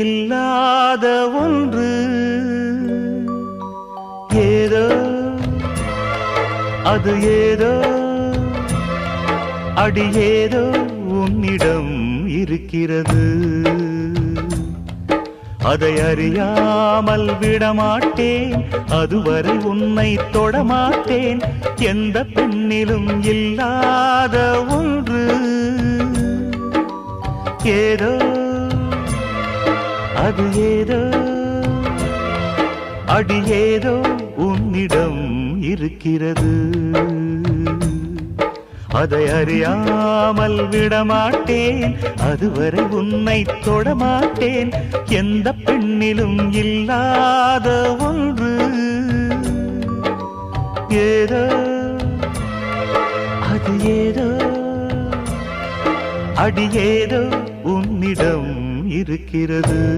இல்லாத ஒன்று ஏதோ அது ஏதோ அடி ஏதோ உன்னிடம் இருக்கிறது. அதை அறியாமல் விடமாட்டேன், அதுவரை உன்னை தொடமாட்டேன். எந்த பெண்ணிலும் இல்லாத ஒன்று ஏதோ அது ஏதோ அடி ஏதோ உன்னிடம் இருக்கிறது. அதை அறியாமல் விடமாட்டேன், அதுவரை உன்னை தொடமாட்டேன். எந்த பெண்ணிலும் இல்லாத ஒன்று ஏதோ அது ஏதோ அடி ஏதோ உன்னிடம் இருக்கிறது.